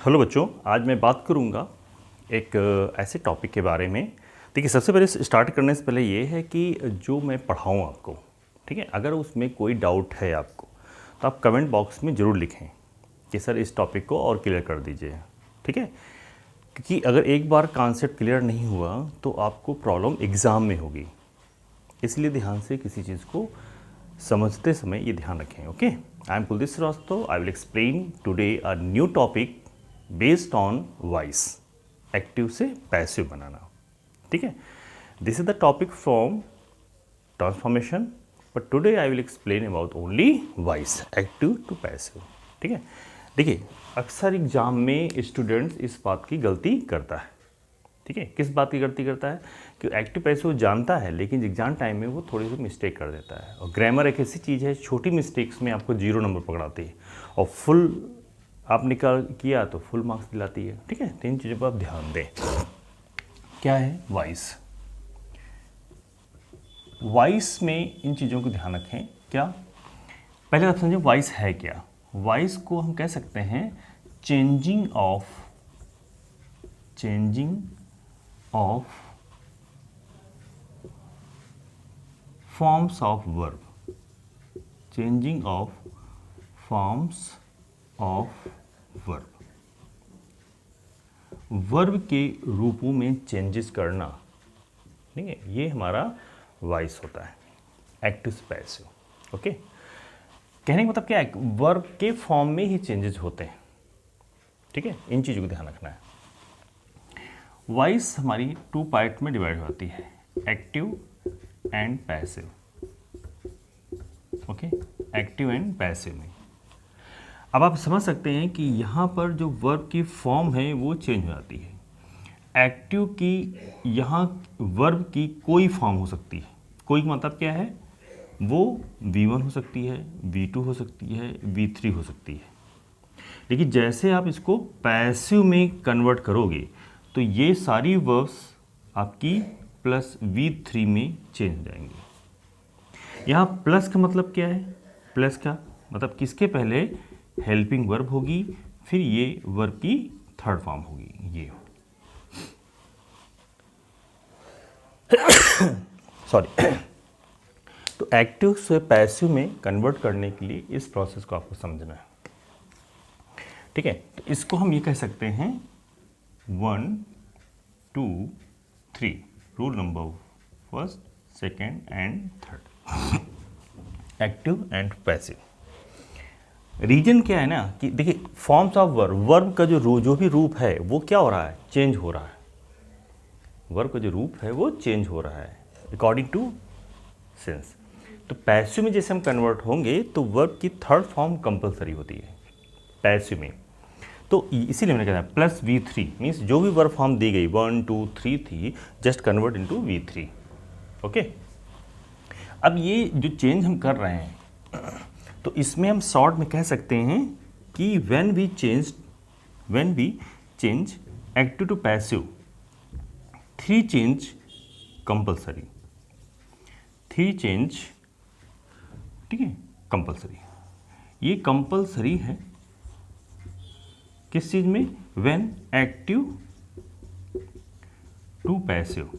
Hello बच्चों, आज मैं बात करूंगा एक ऐसे टॉपिक के बारे में। देखिए, सबसे पहले स्टार्ट करने से पहले ये है कि जो मैं पढ़ाऊँ आपको, ठीक है, अगर उसमें कोई डाउट है आपको तो आप कमेंट बॉक्स में ज़रूर लिखें कि सर इस टॉपिक को और क्लियर कर दीजिए, ठीक है। क्योंकि अगर एक बार कॉन्सेप्ट क्लियर नहीं हुआ तो आपको प्रॉब्लम एग्ज़ाम में होगी, इसलिए ध्यान से किसी चीज़ को समझते समय ये ध्यान रखें। Okay, I am Kuldeep Shrivastava. I will explain today a new topic based on voice, active से पैसिव बनाना, ठीक है। This is the topic from transformation, but today I will explain about only voice, active to passive, ठीक है। देखिए, अक्सर exam में students इस बात की गलती करता है, ठीक है। किस बात की गलती करता है कि एक्टिव पैसिव जानता है लेकिन एग्जाम टाइम में वो थोड़ी सी मिस्टेक कर देता है। और ग्रामर एक ऐसी चीज़ है, छोटी मिस्टेक्स में आपको 0 नंबर पकड़ाती है और फुल आप निकाल किया तो फुल मार्क्स दिलाती है, ठीक है। तो इन चीज़ों पर आप ध्यान दें। क्या है वॉइस? वॉइस में इन चीज़ों को ध्यान रखें। क्या, पहले आप समझें वॉइस है क्या। वॉइस को हम कह सकते हैं changing of forms of verb, changing of forms of verb, verb के रूपों में चेंजेस करना, ठीक है, ये हमारा वॉइस होता है, एक्टिव से पैसिव। ओके, कहने का मतलब क्या है, वर्ब के फॉर्म में ही चेंजेस होते हैं, ठीक है। इन चीज़ों को ध्यान रखना है। वॉइस हमारी 2 पार्ट में डिवाइड होती है, active and passive. Okay, active and passive में अब आप समझ सकते हैं कि यहाँ पर जो वर्ब की फॉर्म है वो चेंज हो जाती है। एक्टिव की यहाँ वर्ब की कोई फॉर्म हो सकती है। कोई मतलब क्या है, वो V1 हो सकती है, V2 हो सकती है, V3 हो सकती है। लेकिन जैसे आप इसको पैसिव में कन्वर्ट करोगे तो ये सारी वर्ब्स आपकी प्लस V3 में चेंज हो जाएंगी। यहाँ प्लस का मतलब क्या है, प्लस का मतलब किसके पहले हेल्पिंग वर्ब होगी, फिर ये वर्ब की थर्ड फॉर्म होगी, ये सॉरी। तो एक्टिव से पैसिव में कन्वर्ट करने के लिए इस प्रोसेस को आपको समझना है, ठीक है। तो इसको हम ये कह सकते हैं 1 2 3 rule number first, second and third, active and passive. Reason क्या है ना कि देखिए, फॉर्म्स ऑफ वर्ब, वर्ब का जो भी रूप है वो क्या हो रहा है, चेंज हो रहा है। वर्ब का जो रूप है वो चेंज हो रहा है अकॉर्डिंग टू सेंस। तो पैसिव में जैसे हम कन्वर्ट होंगे तो वर्ब की थर्ड फॉर्म कंपलसरी होती है पैसिव में। तो इसीलिए मैंने कहा प्लस V3 मीन्स जो भी वर्ब फॉर्म दी गई 1 2 3 थी, just convert into V3। Okay, अब ये जो चेंज हम कर रहे हैं तो इसमें हम शॉर्ट में कह सकते हैं कि when we change active to passive, 3 change compulsory, 3 change, ठीक है, कंपलसरी। ये कंपलसरी है किस चीज में, व्हेन एक्टिव टू पैसिव।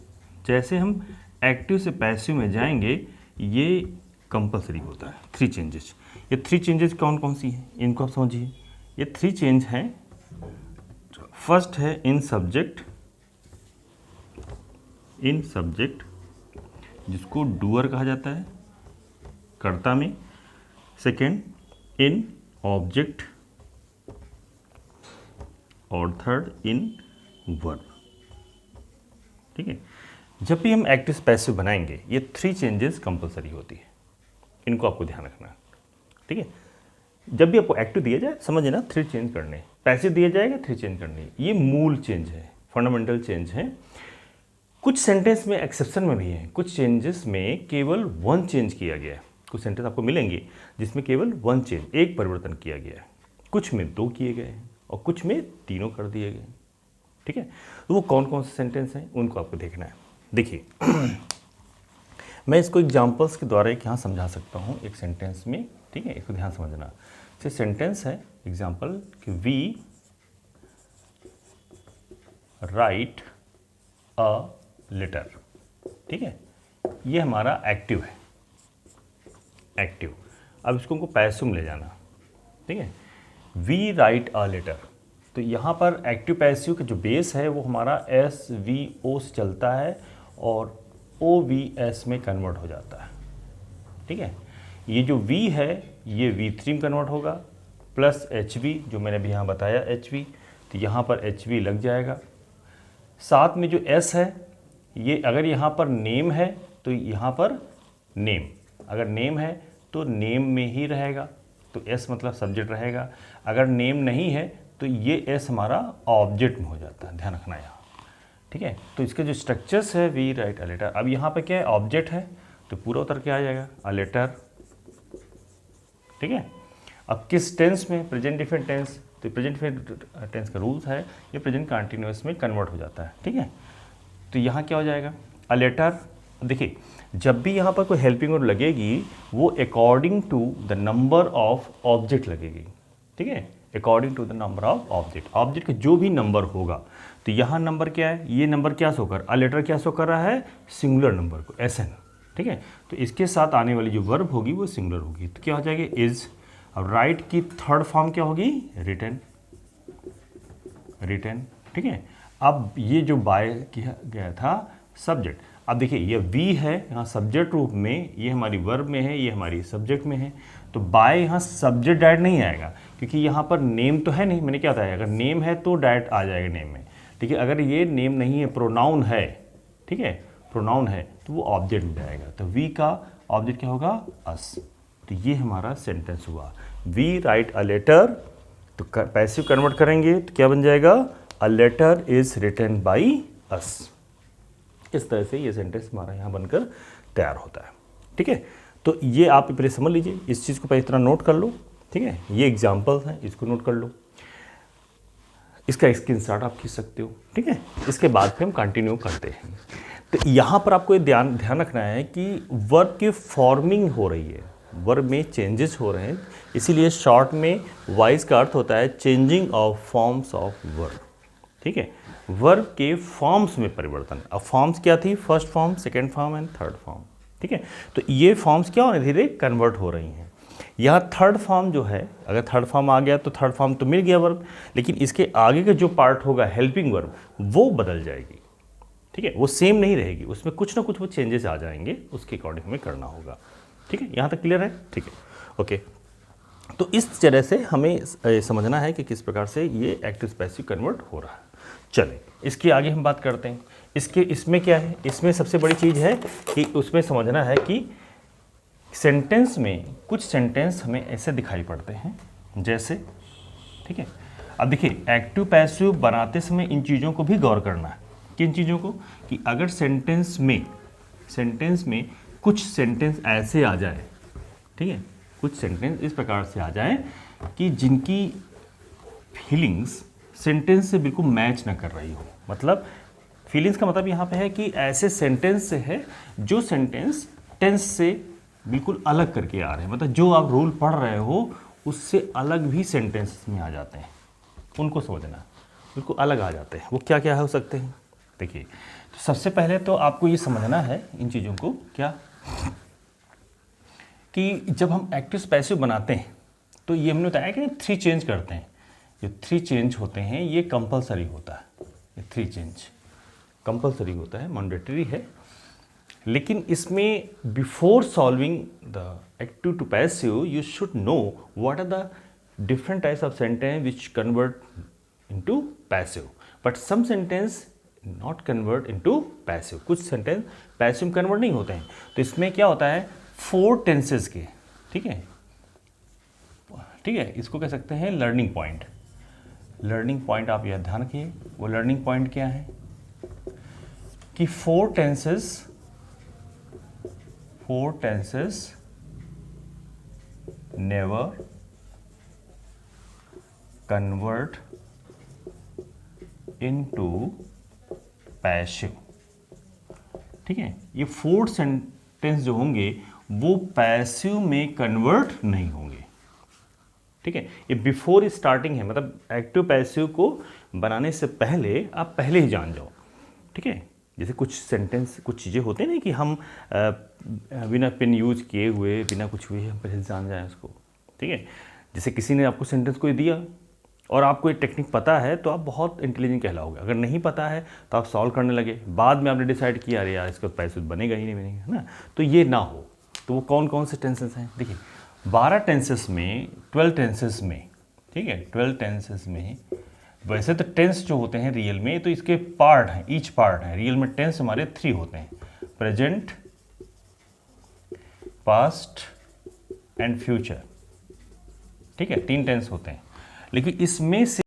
जैसे हम एक्टिव से पैसिव में जाएंगे ये कंपलसरी होता है। 3 चेंजेस, ये 3 चेंजेस कौन कौन सी हैं इनको आप समझिए। ये 3 चेंज हैं, फर्स्ट है इन सब्जेक्ट जिसको डूअर कहा जाता है, कर्ता में। सेकेंड इन ऑब्जेक्ट और थर्ड इन वर्ब, ठीक है। जब भी हम एक्टिव पैसिव बनाएंगे ये 3 चेंजेस कंपलसरी होती है, इनको आपको ध्यान रखना है, ठीक है। जब भी आपको एक्टिव दिया जाए समझिए ना 3 चेंज करने, पैसिव दिया जाएगा 3 चेंज करने, ये मूल चेंज है, फंडामेंटल चेंज है। कुछ सेंटेंस में एक्सेप्शन में भी है, कुछ चेंजेस में केवल 1 चेंज किया गया है। कुछ सेंटेंस आपको मिलेंगे जिसमें केवल 1 चेंज, एक परिवर्तन किया गया है, कुछ में 2 किए गए हैं और कुछ में 3 कर दिए गए, ठीक है। तो वो कौन कौन से सेंटेंस हैं उनको आपको देखना है। देखिए मैं इसको एग्जाम्पल्स के द्वारा एक यहाँ समझा सकता हूँ एक सेंटेंस में, ठीक है, इसको ध्यान समझना। जैसे सेंटेंस है एग्जाम्पल कि वी राइट अ लेटर। ठीक है, ये हमारा एक्टिव है, एक्टिव। अब इसको हमको पैसिव में ले जाना। ठीक है, वी राइट अ लेटर, तो यहाँ पर एक्टिव पैसिव का जो बेस है वो हमारा एस वी ओ से चलता है और ओ वी एस में कन्वर्ट हो जाता है। ठीक है, ये जो v है ये v3 में कन्वर्ट होगा, प्लस एच वी जो मैंने अभी यहाँ बताया एच वी, तो यहाँ पर एच वी लग जाएगा। साथ में जो s है ये अगर यहाँ पर नेम है तो यहाँ पर नेम, अगर नेम है तो नेम में ही रहेगा, तो s मतलब सब्जेक्ट रहेगा। अगर नेम नहीं है तो ये s हमारा ऑब्जेक्ट में हो जाता है, ध्यान रखना यहाँ। ठीक है, तो इसके जो स्ट्रक्चर्स है वी राइट अ लेटर, अब यहाँ पे क्या है ऑब्जेक्ट है तो पूरा उतर के आ जाएगा अ लेटर। ठीक है, अब किस टेंस में, प्रेजेंट डिफरेंट टेंस, तो प्रेजेंट डिफरेंट टेंस का रूल्स है ये प्रेजेंट कंटिन्यूअस में कन्वर्ट हो जाता है। ठीक है, तो यहाँ क्या हो जाएगा अ लेटर। देखिए जब भी यहाँ पर कोई हेल्पिंग वर्ब लगेगी वो according to the number of object लगेगी। ठीक है, according to the number of object, object का जो भी नंबर होगा, तो यहाँ नंबर क्या है, ये नंबर क्या शो कर, अ लेटर क्या शो कर रहा है, सिंगुलर नंबर को, एसएन। ठीक है, तो इसके साथ आने वाली जो वर्ब होगी वो सिंगुलर होगी, तो क्या हो जाएगा इज। अब राइट की थर्ड फॉर्म क्या होगी, रिटन, रिटन। ठीक है, अब ये जो बाय किया गया था सब्जेक्ट, अब देखिए ये वी है यहाँ सब्जेक्ट रूप में, ये हमारी वर्ब में है, ये हमारी सब्जेक्ट में है, तो बाय यहाँ सब्जेक्ट डायरेक्ट नहीं आएगा क्योंकि यहाँ पर नेम तो है नहीं। मैंने क्या बताया, अगर नेम है तो डायरेक्ट आ जाएगा नेम में। ठीक है, अगर ये नेम नहीं है, प्रोनाउन है, ठीक है, प्रोनाउन है तो वो ऑब्जेक्ट में जाएगा, तो वी का ऑब्जेक्ट क्या होगा, अस। तो ये हमारा सेंटेंस हुआ, वी राइट अ लेटर, तो पैसिव कन्वर्ट करेंगे तो क्या बन जाएगा, a letter is written by us. इस तरह से ये सेंटेंस हमारा यहाँ बनकर तैयार होता है। ठीक है, तो ये आप पहले समझ लीजिए, इस चीज़ को पहले तरह नोट कर लो। ठीक है, ये एग्जाम्पल्स हैं, इसको नोट कर लो, इसका स्क्रीनशॉट आप खींच सकते हो। ठीक है, इसके बाद फिर हम कंटिन्यू करते हैं। तो यहाँ पर आपको ये ध्यान रखना है कि वर्ब की फॉर्मिंग हो रही है, वर्ब में चेंजेस हो रहे हैं, इसीलिए शॉर्ट में वाइज का अर्थ होता है changing of forms of verb. ठीक है, वर्ब के फॉर्म्स में परिवर्तन। अब फॉर्म्स क्या थी, first form, second form and third form. ठीक है, तो ये फॉर्म्स क्या हो रहे धीरे कन्वर्ट हो रही हैं। यहाँ थर्ड फॉर्म जो है, अगर थर्ड फॉर्म आ गया तो थर्ड फॉर्म तो मिल गया वर्ब, लेकिन इसके आगे का जो पार्ट होगा हेल्पिंग वर्ब वो बदल जाएगी। ठीक है, वो सेम नहीं रहेगी, उसमें कुछ ना कुछ वो चेंजेस आ जाएंगे, उसके अकॉर्डिंग हमें करना होगा। ठीक है, यहाँ तक क्लियर है। ठीक है, ओके, तो इस तरह से हमें समझना है कि किस प्रकार से ये एक्टिव पैसिव कन्वर्ट हो रहा है। चलें इसके आगे हम बात करते हैं। इसमें क्या है, इसमें सबसे बड़ी चीज़ है कि उसमें समझना है कि सेंटेंस में कुछ सेंटेंस हमें ऐसे दिखाई पड़ते हैं जैसे, ठीक है, अब देखिए एक्टिव पैसिव बनाते समय इन चीज़ों को भी गौर करना है। किन चीज़ों को, कि अगर सेंटेंस में कुछ सेंटेंस ऐसे आ जाए, ठीक है, कुछ सेंटेंस इस प्रकार से आ जाए कि जिनकी फीलिंग्स सेंटेंस से बिल्कुल मैच ना कर रही हो। मतलब फीलिंग्स का मतलब यहाँ पे है कि ऐसे सेंटेंस से है जो सेंटेंस टेंस से बिल्कुल अलग करके आ रहे हैं, मतलब जो आप रूल पढ़ रहे हो उससे अलग भी सेंटेंस में आ जाते हैं, उनको समझना, बिल्कुल अलग आ जाते हैं। वो क्या क्या हो सकते हैं, देखिए, तो सबसे पहले तो आपको ये समझना है इन चीज़ों को, क्या कि जब हम एक्टिव पैसिव बनाते हैं तो ये हमने बताया कि 3 चेंज करते हैं। जो 3 चेंज होते हैं ये कंपलसरी होता है, ये 3 चेंज कंपलसरी होता है, मैंडेटरी है। लेकिन इसमें before solving the active to passive you should know what are the different types of sentence which convert into passive, but some sentence not convert into passive. कुछ sentence passive में convert नहीं होते हैं। तो इसमें क्या होता है 4 टेंसेस के, ठीक है, ठीक है, इसको कह सकते हैं लर्निंग पॉइंट। लर्निंग पॉइंट आप यह ध्यान रखिए, वो लर्निंग पॉइंट क्या है कि 4 tenses never convert into passive. ठीक है, ये 4 सेंटेंस जो होंगे वो पैसिव में कन्वर्ट नहीं होंगे। ठीक है। ये बिफोर स्टार्टिंग है, मतलब एक्टिव पैसिव को बनाने से पहले आप पहले ही जान जाओ, ठीक है। जैसे कुछ सेंटेंस, कुछ चीज़ें होते हैं ना कि हम बिना पेन यूज़ किए हुए, बिना कुछ हुए हम पहले से जान जाएं उसको, ठीक है। जैसे किसी ने आपको सेंटेंस कोई दिया और आपको ये टेक्निक पता है तो आप बहुत इंटेलिजेंट कहलाओगे। अगर नहीं पता है तो आप सॉल्व करने लगे, बाद में आपने डिसाइड किया अरे यार इसका पैसे बनेगा ही नहीं बनेगा, है ना। तो ये ना हो। तो वो कौन कौन से टेंसेस हैं, देखिए 12 टेंसेस में, 12 टेंसेस में, ठीक है, 12 टेंसेस में। वैसे तो टेंस जो होते हैं रियल में तो इसके पार्ट हैं, ईच पार्ट है। रियल में टेंस हमारे 3 होते हैं, प्रेजेंट, पास्ट एंड फ्यूचर, ठीक है, 3 टेंस होते हैं। लेकिन इसमें से